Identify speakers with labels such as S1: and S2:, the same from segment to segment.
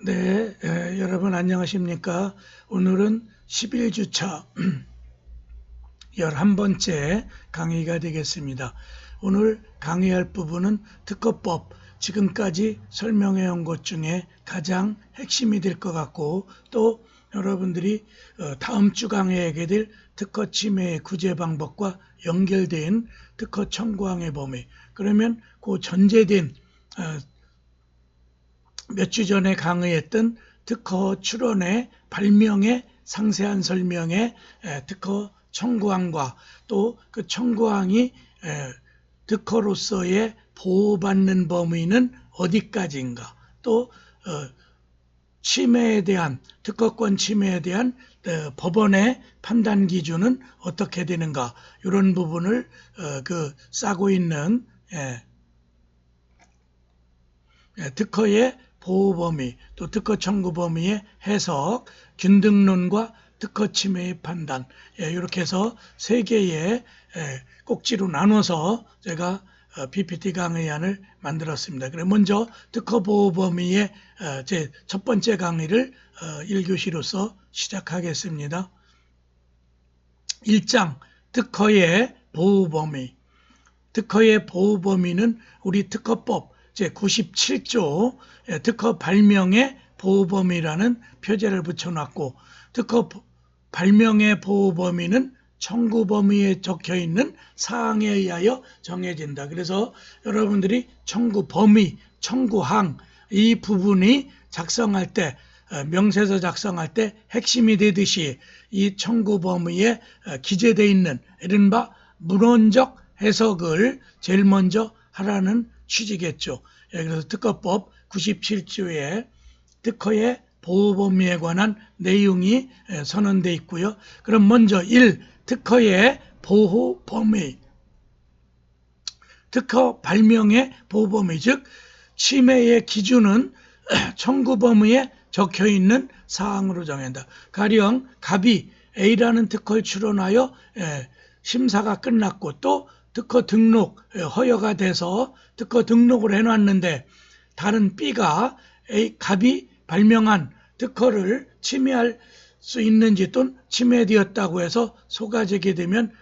S1: 네, 여러분 안녕하십니까? 오늘은 11주차 11번째 강의가 되겠습니다. 오늘 강의할 부분은 특허법, 지금까지 설명해 온 것 중에 가장 핵심이 될 것 같고, 또 여러분들이 다음 주 강의하게 될 특허 침해의 구제 방법과 연결된 특허 청구항의 범위, 그러면 그 전제된 몇 주 전에 강의했던 특허 출원의 발명의 상세한 설명의 특허 청구항과 또 그 청구항이 특허로서의 보호받는 범위는 어디까지인가, 또 침해에 대한, 특허권 침해에 대한 법원의 판단 기준은 어떻게 되는가, 이런 부분을 싸고 있는 특허의 보호 범위, 또 특허 청구 범위의 해석, 균등론과 특허 침해의 판단, 이렇게 해서 세 개의 꼭지로 나눠서 제가 PPT 강의안을 만들었습니다. 그럼 먼저 특허 보호 범위의 제 첫 번째 강의를 1교시로서 시작하겠습니다. 1장 특허의 보호 범위. 특허의 보호 범위는 우리 특허법 제97조 특허 발명의 보호 범위라는 표제를 붙여놨고, 특허 발명의 보호 범위는 청구 범위에 적혀 있는 사항에 의하여 정해진다. 그래서 여러분들이 청구 범위, 청구항, 이 부분이 작성할 때, 명세서 작성할 때 핵심이 되듯이 이 청구 범위에 기재되어 있는 이른바 문헌적 해석을 제일 먼저 하라는 취지겠죠. 그래서 특허법 97조에 특허의 보호 범위에 관한 내용이 선언되어 있고요. 그럼 먼저 1. 특허의 보호 범위. 특허 발명의 보호 범위, 즉 침해의 기준은 청구 범위에 적혀 있는 사항으로 정한다. 가령 갑이 A라는 특허를 출원하여 심사가 끝났고 또 특허 등록 허여가 돼서 특허 등록을 해놨는데, 다른 B가 갑이 발명한 특허를 침해할 수 있는지 또는 침해되었다고 해서 소가제기 되면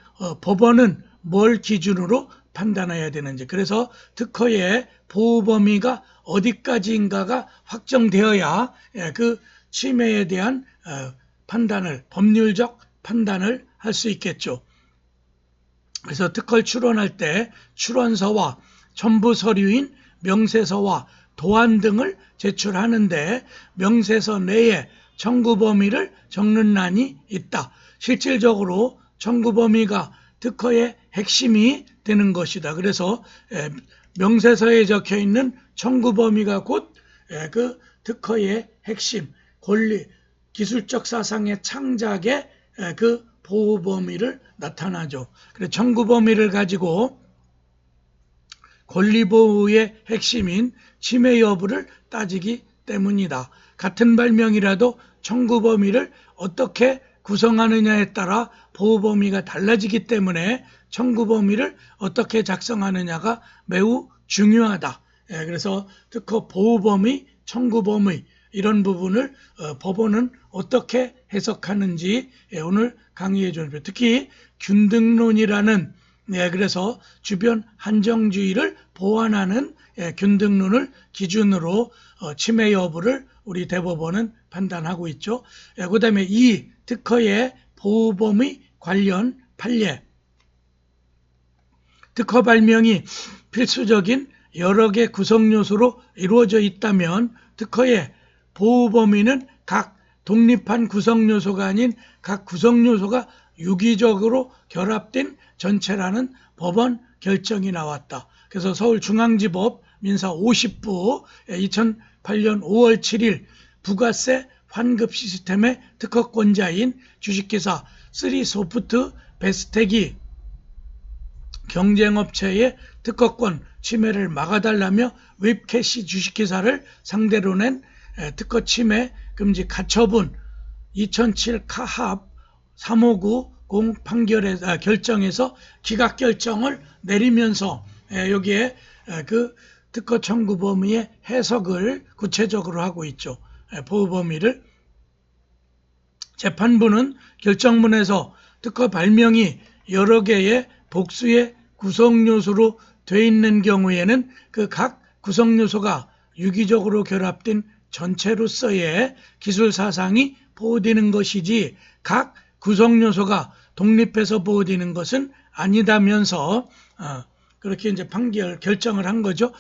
S1: 법원은 뭘 기준으로 판단해야 되는지, 그래서 특허의 보호 범위가 어디까지인가가 확정되어야 그 침해에 대한 판단을, 법률적 판단을 할 수 있겠죠. 그래서 특허를 출원할 때 출원서와 첨부 서류인 명세서와 도안 등을 제출하는데 명세서 내에 청구 범위를 적는 난이 있다. 실질적으로 청구 범위가 특허의 핵심이 되는 것이다. 그래서 명세서에 적혀 있는 청구 범위가 곧 그 특허의 핵심, 권리, 기술적 사상의 창작의 그 보호 범위를 나타나죠. 그래서 청구 범위를 가지고 권리 보호의 핵심인 침해 여부를 따지기 때문이다. 같은 발명이라도 청구 범위를 어떻게 구성하느냐에 따라 보호 범위가 달라지기 때문에 청구 범위를 어떻게 작성하느냐가 매우 중요하다. 그래서 특허 보호 범위, 청구 범위, 이런 부분을 법원은 어떻게 해석하는지 오늘 강의해 주는, 특히 균등론이라는, 그래서 주변 한정주의를 보완하는 균등론을 기준으로 침해 여부를 우리 대법원은 판단하고 있죠. 그 다음에 이 특허의 보호 범위 관련 판례. 특허 발명이 필수적인 여러 개 구성 요소로 이루어져 있다면 특허의 보호 범위는 각 독립한 구성 요소가 아닌 각 구성 요소가 유기적으로 결합된 전체라는 법원 결정이 나왔다. 그래서 서울중앙지법 민사 50부 2008년 5월 7일 부가세 환급 시스템의 특허권자인 주식회사 3소프트 베스텍이 경쟁업체의 특허권 침해를 막아달라며 웹캐시 주식회사를 상대로 낸 특허 침해 금지 가처분 2007 카합 359 판결에 결정에서 기각 결정을 내리면서 여기에 그 특허 청구 범위의 해석을 구체적으로 하고 있죠. 보호 범위를. 재판부는 결정문에서 특허 발명이 여러 개의 복수의 구성요소로 돼 있는 경우에는 그 각 구성요소가 유기적으로 결합된 전체로서의 기술 사상이 보호되는 것이지 각 구성요소가 독립해서 보호되는 것은 아니다면서 그렇게 이제 결정을 한 거죠.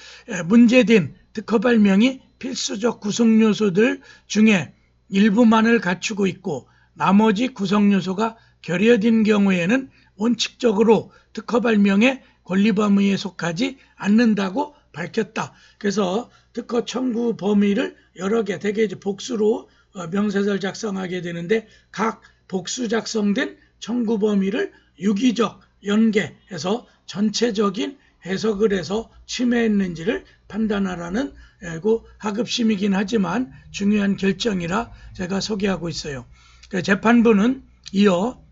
S1: 문제된 특허 발명이 필수적 구성요소들 중에 일부만을 갖추고 있고 나머지 구성요소가 결여된 경우에는 원칙적으로 특허 발명의 권리 범위에 속하지 않는다고 밝혔다. 그래서 특허 청구 범위를 여러 개, 대개 이제 복수로 명세서를 작성하게 되는데 각 복수 작성된 청구 범위를 유기적 연계해서 전체적인 해석을 해서 침해했는지를 판단하라는 하급심이긴 하지만 중요한 결정이라 제가 소개하고 있어요. 재판부는 이어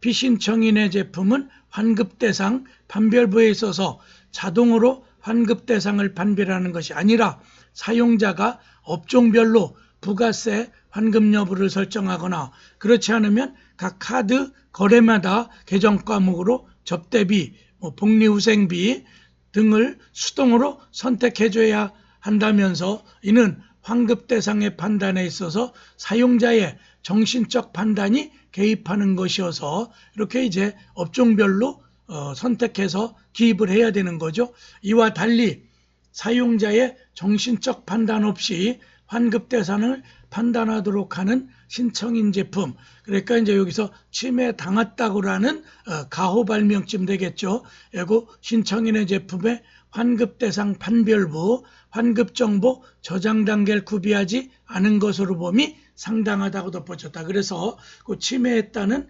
S1: 피신청인의 제품은 환급대상 판별부에 있어서 자동으로 환급대상을 판별하는 것이 아니라 사용자가 업종별로 부가세 환급 여부를 설정하거나 그렇지 않으면 각 카드 거래마다 계정 과목으로 접대비, 복리후생비 등을 수동으로 선택해줘야 한다면서 이는 환급 대상의 판단에 있어서 사용자의 정신적 판단이 개입하는 것이어서 이렇게 이제 업종별로 선택해서 기입을 해야 되는 거죠. 이와 달리 사용자의 정신적 판단 없이 환급 대상을 판단하도록 하는 신청인 제품, 그러니까 이제 여기서 침해 당했다고라는 가호 발명쯤 되겠죠. 그리고 신청인의 제품의 환급 대상 판별부, 환급 정보 저장 단계를 구비하지 않은 것으로 봄이 상당하다고 덧붙였다. 그래서 그 침해했다는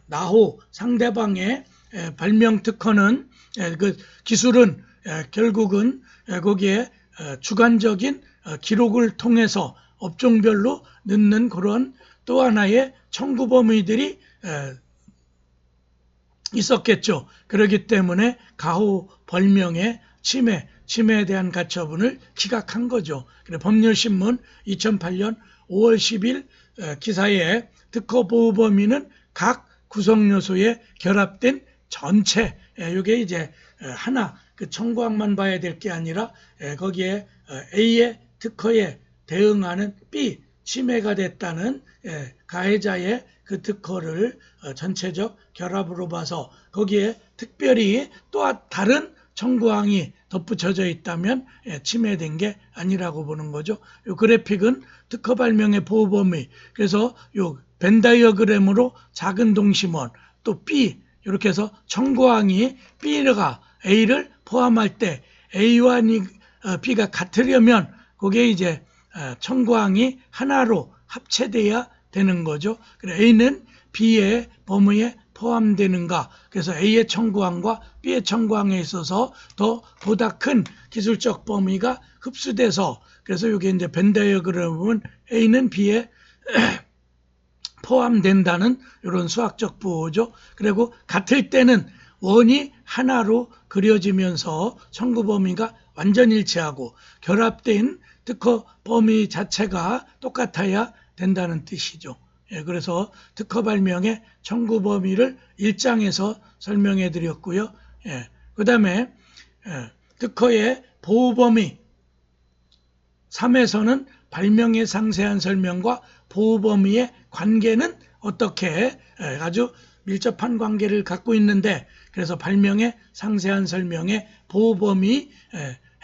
S1: 나호 상대방의 발명 특허는 그 기술은 결국은 거기에 주관적인 기록을 통해서 업종별로 넣는 그런 또 하나의 청구 범위들이 있었겠죠. 그렇기 때문에 가호 벌명의 침해에 대한 가처분을 기각한 거죠. 그래 법률신문 2008년 5월 10일 기사에 특허 보호 범위는 각 구성 요소에 결합된 전체, 이게 이제 하나 그 청구항만 봐야 될 게 아니라 거기에 A의 특허에 대응하는 B 침해가 됐다는 가해자의 그 특허를 전체적 결합으로 봐서 거기에 특별히 또 다른 청구항이 덧붙여져 있다면 침해된 게 아니라고 보는 거죠. 이 그래픽은 특허 발명의 보호 범위. 그래서 이 벤 다이어그램으로 작은 동심원 또 B 이렇게 해서 청구항이 B가 A를 포함할 때 A와 B가 같으려면 그게 이제 청구항이 하나로 합체돼야 되는 거죠. 그래 A는 B의 범위에 포함되는가? 그래서 A의 청구항과 B의 청구항에 있어서 보다 큰 기술적 범위가 흡수돼서 그래서 이게 이제 벤 다이어그램은 A는 B에 포함된다는 이런 수학적 보호죠. 그리고 같을 때는 원이 하나로 그려지면서 청구 범위가 완전 일치하고 결합된 특허 범위 자체가 똑같아야 된다는 뜻이죠. 그래서 특허 발명의 청구 범위를 1장에서 설명해 드렸고요. 그 다음에 특허의 보호 범위 3에서는 발명의 상세한 설명과 보호 범위의 관계는 어떻게 아주 밀접한 관계를 갖고 있는데 그래서 발명의 상세한 설명에 보호 범위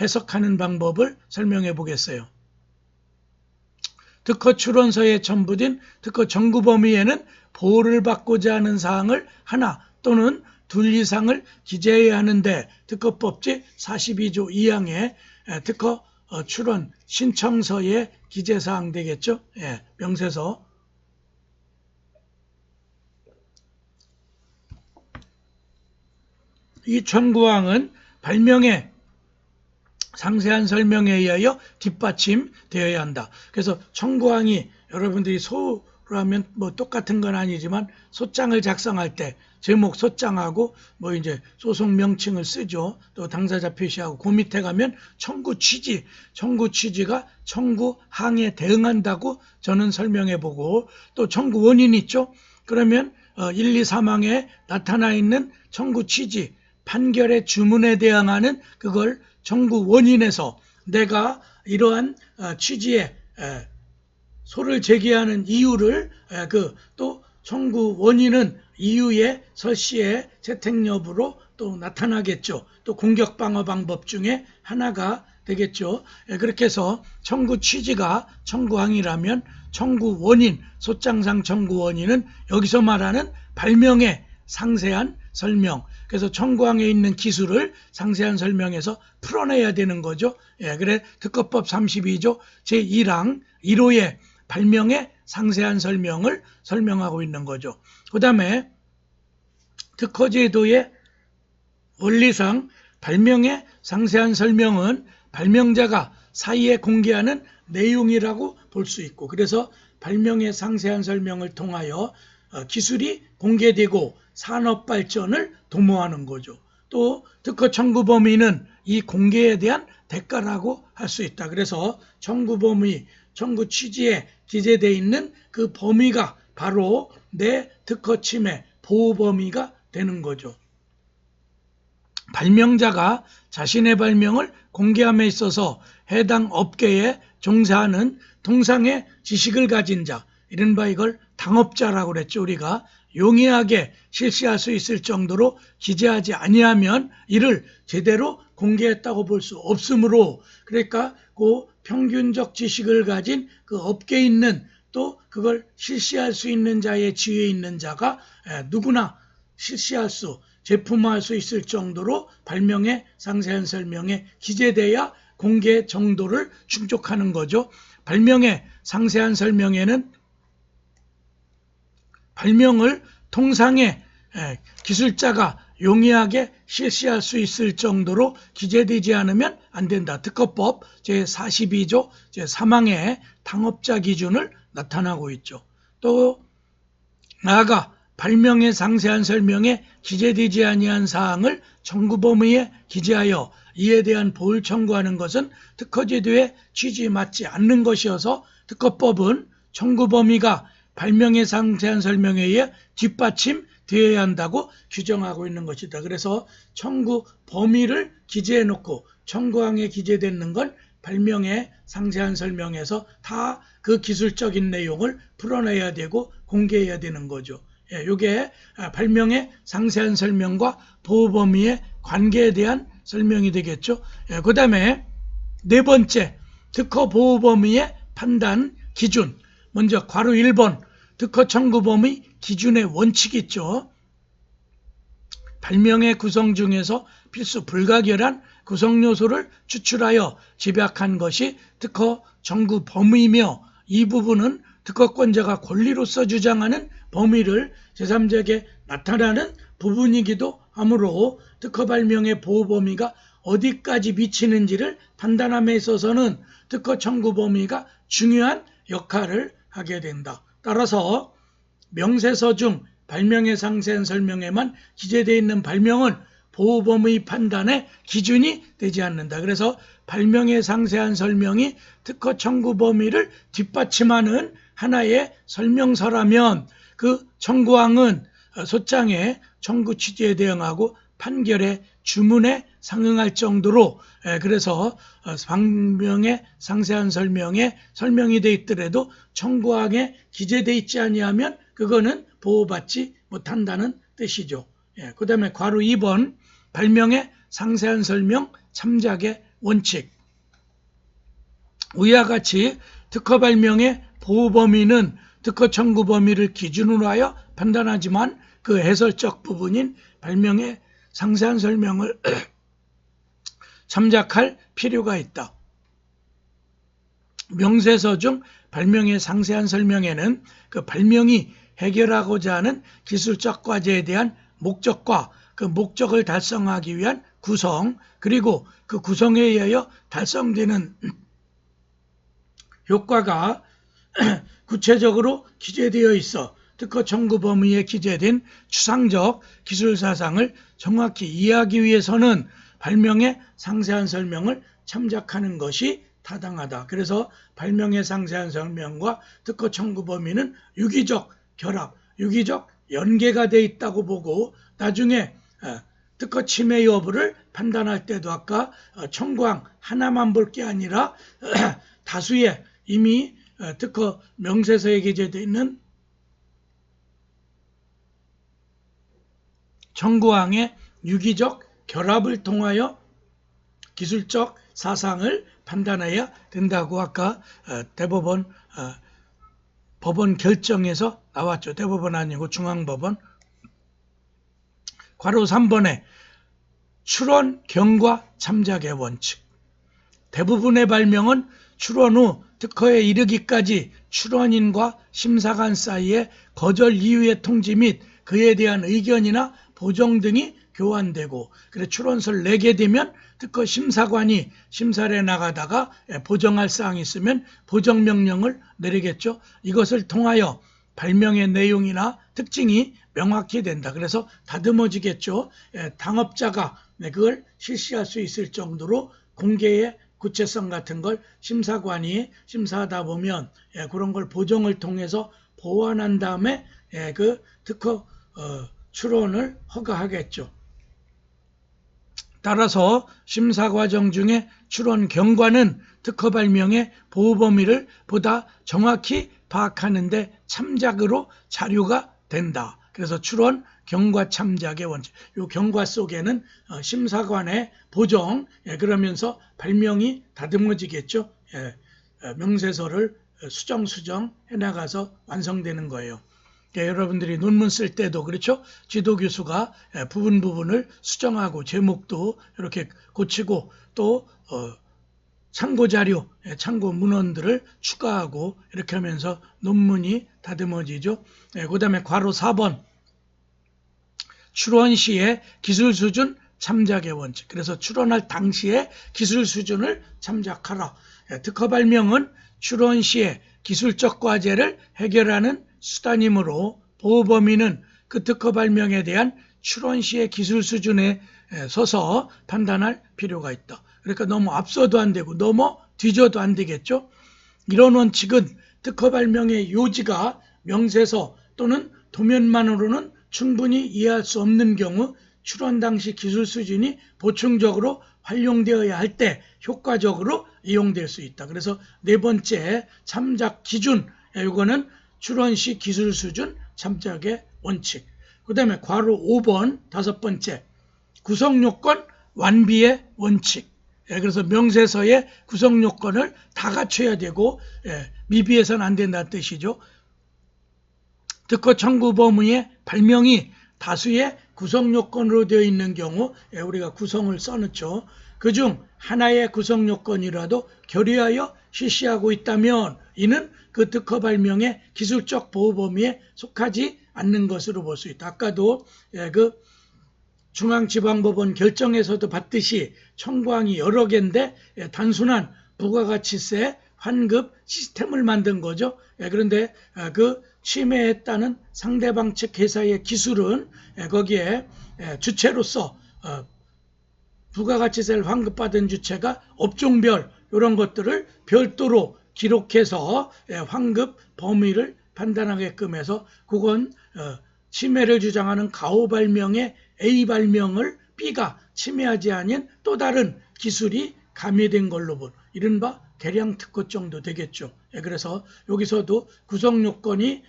S1: 해석하는 방법을 설명해 보겠어요. 특허 출원서에 첨부된 특허 청구 범위에는 보호를 받고자 하는 사항을 하나 또는 둘 이상을 기재해야 하는데 특허법 제42조 2항의 특허 출원 신청서의 기재사항 되겠죠. 명세서. 이 청구항은 발명의 상세한 설명에 의하여 뒷받침되어야 한다. 그래서 청구항이 여러분들이 소라면 뭐 똑같은 건 아니지만 소장을 작성할 때 제목 소장하고 뭐 이제 소송 명칭을 쓰죠. 또 당사자 표시하고 그 밑에 가면 청구 취지가 청구 항에 대응한다고 저는 설명해 보고 또 청구 원인 있죠. 그러면 1, 2, 3항에 나타나 있는 청구 취지, 판결의 주문에 대항하는 그걸 청구 원인에서 내가 이러한 취지의 소를 제기하는 이유를 또 청구 원인은 이유의 설시의 채택 여부로 또 나타나겠죠. 또 공격 방어 방법 중에 하나가 되겠죠. 그렇게 해서 청구 취지가 청구항이라면 청구 원인, 소장상 청구 원인은 여기서 말하는 발명의 상세한 설명. 그래서 청구항에 있는 기술을 상세한 설명에서 풀어내야 되는 거죠. 그래 특허법 32조 제1항 1호의 발명의 상세한 설명을 설명하고 있는 거죠. 그 다음에 특허제도의 원리상 발명의 상세한 설명은 발명자가 사이에 공개하는 내용이라고 볼 수 있고, 그래서 발명의 상세한 설명을 통하여 기술이 공개되고 산업 발전을 도모하는 거죠. 또 특허 청구 범위는 이 공개에 대한 대가라고 할 수 있다. 그래서 청구 범위, 청구 취지에 기재되어 있는 그 범위가 바로 내 특허 침해 보호 범위가 되는 거죠. 발명자가 자신의 발명을 공개함에 있어서 해당 업계에 종사하는 통상의 지식을 가진 자, 이른바 이걸 당업자라고 그랬죠. 우리가 용이하게 실시할 수 있을 정도로 기재하지 아니하면 이를 제대로 공개했다고 볼 수 없으므로, 그러니까 그 평균적 지식을 가진 그 업계에 있는 또 그걸 실시할 수 있는 자의 지위에 있는 자가 누구나 실시할 수, 제품화할 수 있을 정도로 발명의 상세한 설명에 기재돼야 공개 정도를 충족하는 거죠. 발명의 상세한 설명에는 발명을 통상의 기술자가 용이하게 실시할 수 있을 정도로 기재되지 않으면 안 된다. 특허법 제42조 제3항의 당업자 기준을 나타나고 있죠. 또 나아가 발명의 상세한 설명에 기재되지 아니한 사항을 청구 범위에 기재하여 이에 대한 보호를 청구하는 것은 특허제도의 취지에 맞지 않는 것이어서 특허법은 청구 범위가 발명의 상세한 설명에 의해 뒷받침되어야 한다고 규정하고 있는 것이다. 그래서 청구 범위를 기재해 놓고 청구항에 기재되는 건 발명의 상세한 설명에서 다 그 기술적인 내용을 풀어내야 되고 공개해야 되는 거죠. 이게 발명의 상세한 설명과 보호 범위의 관계에 대한 설명이 되겠죠. 그 다음에 네 번째, 특허 보호 범위의 판단 기준. 먼저 괄호 1번 특허 청구 범위 기준의 원칙이 있죠. 발명의 구성 중에서 필수 불가결한 구성 요소를 추출하여 집약한 것이 특허 청구 범위이며, 이 부분은 특허권자가 권리로서 주장하는 범위를 제3자에게 나타나는 부분이기도 하므로 특허 발명의 보호 범위가 어디까지 미치는지를 판단함에 있어서는 특허 청구 범위가 중요한 역할을 하게 된다. 따라서 명세서 중 발명의 상세한 설명에만 기재되어 있는 발명은 보호 범위 판단의 기준이 되지 않는다. 그래서 발명의 상세한 설명이 특허 청구 범위를 뒷받침하는 하나의 설명서라면 그 청구항은 소장의 청구 취지에 대응하고 판결의 주문에 상응할 정도로, 그래서 발명의 상세한 설명에 설명이 되어 있더라도 청구항에 기재되어 있지 아니하면 그거는 보호받지 못한다는 뜻이죠. 그 다음에 괄호 2번 발명의 상세한 설명 참작의 원칙. 위와 같이 특허 발명의 보호 범위는 특허 청구 범위를 기준으로 하여 판단하지만 그 해설적 부분인 발명의 상세한 설명을 참작할 필요가 있다. 명세서 중 발명의 상세한 설명에는 그 발명이 해결하고자 하는 기술적 과제에 대한 목적과 그 목적을 달성하기 위한 구성, 그리고 그 구성에 의하여 달성되는 효과가 구체적으로 기재되어 있어 특허 청구 범위에 기재된 추상적 기술 사상을 정확히 이해하기 위해서는 발명의 상세한 설명을 참작하는 것이 타당하다. 그래서 발명의 상세한 설명과 특허 청구 범위는 유기적 결합, 유기적 연계가 돼 있다고 보고 나중에 특허 침해 여부를 판단할 때도 아까 청구항 하나만 볼 게 아니라 다수의 이미 특허 명세서에 기재되어 있는 청구항의 유기적 결합을 통하여 기술적 사상을 판단해야 된다고 아까 대법원 법원 결정에서 나왔죠. 대법원 아니고 중앙법원. 괄호 3번에 출원, 경과, 참작의 원칙. 대부분의 발명은 출원 후 특허에 이르기까지 출원인과 심사관 사이에 거절 이유의 통지 및 그에 대한 의견이나 보정 등이 교환되고, 그래 출원서를 내게 되면 특허 심사관이 심사를 해 나가다가 보정할 사항이 있으면 보정명령을 내리겠죠. 이것을 통하여 발명의 내용이나 특징이 명확히 된다. 그래서 다듬어지겠죠. 당업자가 그걸 실시할 수 있을 정도로 공개의 구체성 같은 걸 심사관이 심사하다 보면 그런 걸 보정을 통해서 보완한 다음에 그 특허 출원을 허가하겠죠. 따라서 심사 과정 중에 출원 경과는 특허 발명의 보호 범위를 보다 정확히 파악하는 데 참작으로 자료가 된다. 그래서 출원 경과 참작의 원칙. 이 경과 속에는 심사관의 보정, 그러면서 발명이 다듬어지겠죠. 명세서를 수정 해나가서 완성되는 거예요. 여러분들이 논문 쓸 때도 그렇죠. 지도 교수가 부분을 수정하고 제목도 이렇게 고치고 또 참고 자료, 참고 문헌들을 추가하고 이렇게 하면서 논문이 다듬어지죠. 그 다음에 괄호 4번 출원 시에 기술 수준 참작의 원칙. 그래서 출원할 당시에 기술 수준을 참작하라. 특허 발명은 출원 시에 기술적 과제를 해결하는 수단이므로 보호 범위는 그 특허 발명에 대한 출원 시의 기술 수준에 서서 판단할 필요가 있다. 그러니까 너무 앞서도 안 되고 너무 뒤져도 안 되겠죠. 이런 원칙은 특허 발명의 요지가 명세서 또는 도면만으로는 충분히 이해할 수 없는 경우 출원 당시 기술 수준이 보충적으로 활용되어야 할 때 효과적으로 이용될 수 있다. 그래서 네 번째 참작 기준, 이거는 출원 시 기술 수준 참작의 원칙. 그 다음에 괄호 5번 다섯 번째 구성요건 완비의 원칙. 그래서 명세서의 구성요건을 다 갖춰야 되고 미비해서는 안 된다는 뜻이죠. 특허 청구 범위의 발명이 다수의 구성요건으로 되어 있는 경우 우리가 구성을 써놓죠. 그중 하나의 구성요건이라도 결의하여 실시하고 있다면 이는 그 특허 발명의 기술적 보호 범위에 속하지 않는 것으로 볼 수 있다. 아까도 그 중앙지방법원 결정에서도 봤듯이 청구항이 여러 개인데 단순한 부가가치세 환급 시스템을 만든 거죠. 그런데 그 침해했다는 상대방 측 회사의 기술은 거기에 주체로서 부가가치세를 환급받은 주체가 업종별 이런 것들을 별도로 기록해서 환급 범위를 판단하게끔 해서 그건 침해를 주장하는 가오 발명의 A 발명을 B가 침해하지 않은 또 다른 기술이 가미된 걸로 본 이른바 개량 특허 정도 되겠죠. 그래서 여기서도 구성요건이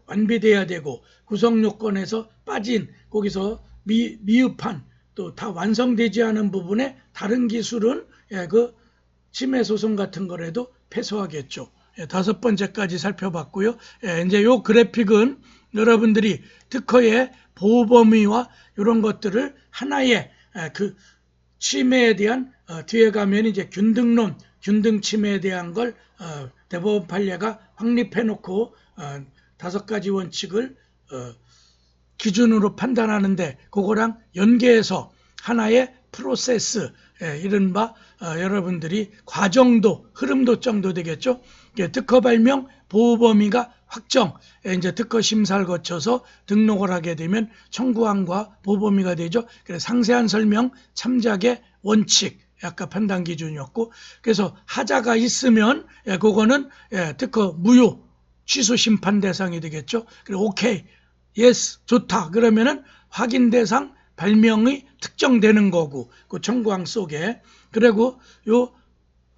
S1: 완비돼야 되고 구성요건에서 빠진 거기서 미흡한 또 다 완성되지 않은 부분에 다른 기술은 그 침해 소송 같은 거라도 패소하겠죠. 다섯 번째까지 살펴봤고요. 이제 요 그래픽은 여러분들이 특허의 보호 범위와 이런 것들을 하나의 그 침해에 대한 뒤에 가면 이제 균등론, 균등 침해에 대한 걸 대법원 판례가 확립해 놓고 다섯 가지 원칙을 기준으로 판단하는데 그거랑 연계해서 하나의 프로세스, 이른바 여러분들이 과정도 흐름도 정도 되겠죠. 특허 발명 보호 범위가 확정, 이제 특허 심사를 거쳐서 등록을 하게 되면 청구항과 보범위가 되죠. 그래서 상세한 설명, 참작의 원칙, 아까 판단 기준이었고, 그래서 하자가 있으면 그거는 특허 무효, 취소 심판 대상이 되겠죠. 그리고 오케이, 예스, 좋다. 그러면은 확인 대상 발명이 특정되는 거고, 그 청구항 속에. 그리고 요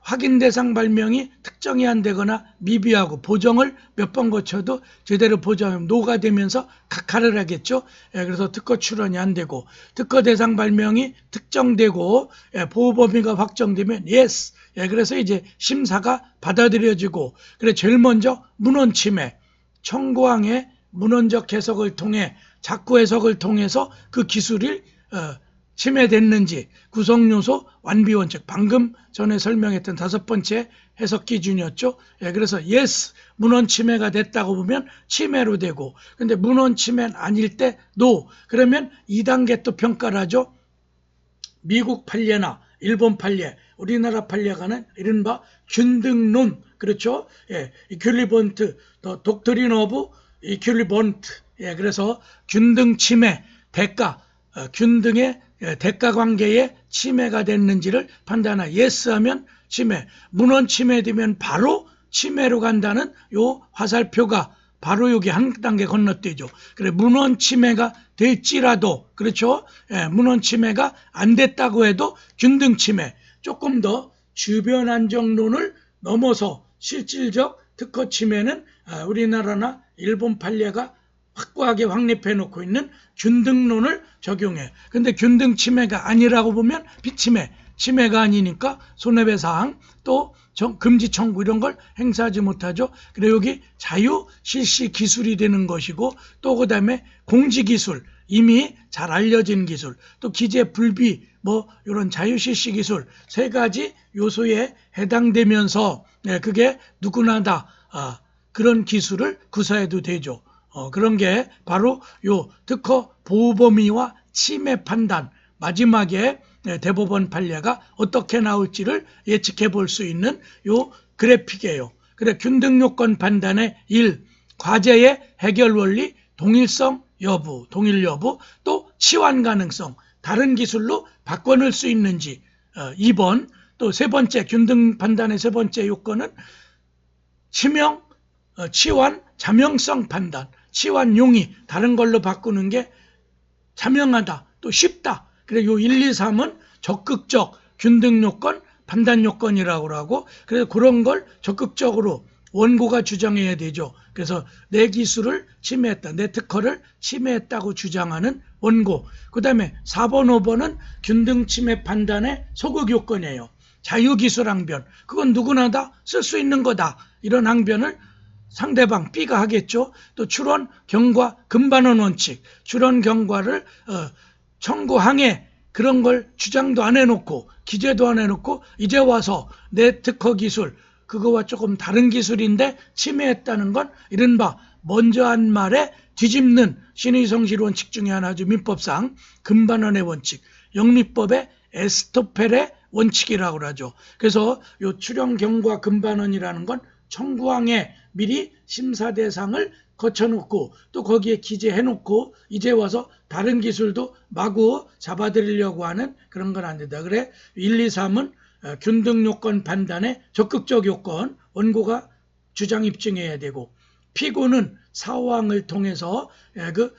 S1: 확인 대상 발명이 특정이 안 되거나 미비하고 보정을 몇 번 거쳐도 제대로 보정하면 노가되면서 각하를 하겠죠. 그래서 특허 출원이 안 되고, 특허 대상 발명이 특정되고 보호 범위가 확정되면 yes. 그래서 이제 심사가 받아들여지고, 그래 제일 먼저 문헌 침해, 청구항의 문헌적 해석을 통해 작구 해석을 통해서 그 기술이 침해됐는지, 구성요소 완비원칙, 방금 전에 설명했던 5번째 해석 기준이었죠. 그래서 yes, 문헌 침해가 됐다고 보면 침해로 되고, 근데 문헌 침해는 아닐 때 no, 그러면 2단계 또 평가를 하죠. 미국 판례나 일본 판례, 우리나라 판례가는 이른바 균등론, 그렇죠. 이퀄리번트, 독트린 오브 이퀄리번트. 그래서 균등 침해, 대가, 균등의 대가 관계에 침해가 됐는지를 판단하여 yes 하면 침해, 문헌 침해되면 바로 침해로 간다는 요 화살표가 바로 여기 한 단계 건너뛰죠. 그래 문헌 침해가 될지라도, 그렇죠. 문헌 침해가 안 됐다고 해도 균등 침해, 조금 더 주변 안정론을 넘어서 실질적 특허 침해는 우리나라나 일본 판례가 확고하게 확립해 놓고 있는 균등론을 적용해. 근데 균등 침해가 아니라고 보면 비침해, 침해가 아니니까 손해배상 또 금지 청구 이런 걸 행사하지 못하죠. 그래 여기 자유 실시 기술이 되는 것이고, 또 그다음에 공지 기술, 이미 잘 알려진 기술, 또 기재 불비 뭐 이런 자유 실시 기술 3가지 요소에 해당되면서 그게 누구나 다 그런 기술을 구사해도 되죠. 그런 게 바로 요 특허 보호 범위와 침해 판단, 마지막에 대법원 판례가 어떻게 나올지를 예측해 볼 수 있는 요 그래픽이에요. 그래 균등 요건 판단의 1, 과제의 해결 원리, 동일성 여부, 동일 여부, 또 치환 가능성, 다른 기술로 바꿔낼 수 있는지. 2번, 또 3번째 균등 판단의 3번째 요건은 치명, 치환, 자명성 판단, 치환 용이 다른 걸로 바꾸는 게 자명하다, 또 쉽다. 그래 요 1, 2, 3은 적극적 균등 요건, 판단 요건이라고 하고, 그래서 그런 걸 적극적으로 원고가 주장해야 되죠. 그래서 내 기술을 침해했다, 내 특허를 침해했다고 주장하는 원고. 그 다음에 4번, 5번은 균등 침해 판단의 소극 요건이에요. 자유기술 항변, 그건 누구나 다 쓸 수 있는 거다, 이런 항변을 상대방 B가 하겠죠. 또 출원 경과 금반원 원칙, 출원 경과를 청구항에 그런 걸 주장도 안 해놓고 기재도 안 해놓고 이제 와서 내 특허 기술 그거와 조금 다른 기술인데 침해했다는 건 이른바 먼저 한 말에 뒤집는 신의성실 원칙 중에 하나죠. 민법상 금반원의 원칙, 영미법의 에스토펠의 원칙이라고 하죠. 그래서 요 출원 경과 금반원이라는 건 청구항에 미리 심사 대상을 거쳐놓고 또 거기에 기재해놓고 이제 와서 다른 기술도 마구 잡아들이려고 하는 그런 건 안 된다. 그래 1, 2, 3은 균등 요건 판단의 적극적 요건, 원고가 주장 입증해야 되고, 피고는 사호항을 통해서 그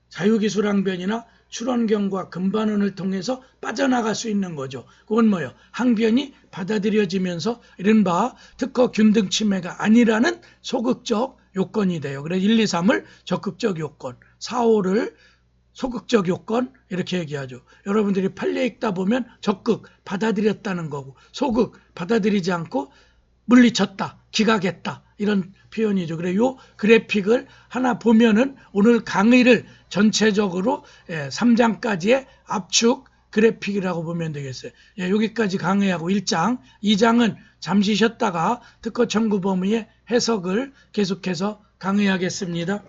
S1: 자유기술 항변이나 출원경과 금반원을 통해서 빠져나갈 수 있는 거죠. 그건 뭐예요? 항변이 받아들여지면서 이른바 특허 균등 침해가 아니라는 소극적 요건이 돼요. 그래서 1, 2, 3을 적극적 요건, 4, 5를 소극적 요건 이렇게 얘기하죠. 여러분들이 판례 읽다 보면 적극 받아들였다는 거고, 소극 받아들이지 않고 물리쳤다, 기각했다, 이런 표현이죠. 그래 요 그래픽을 하나 보면은 오늘 강의를 전체적으로 3장까지의 압축 그래픽이라고 보면 되겠어요. 여기까지 강의하고 1장, 2장은 잠시 쉬었다가 특허 청구 범위의 해석을 계속해서 강의하겠습니다.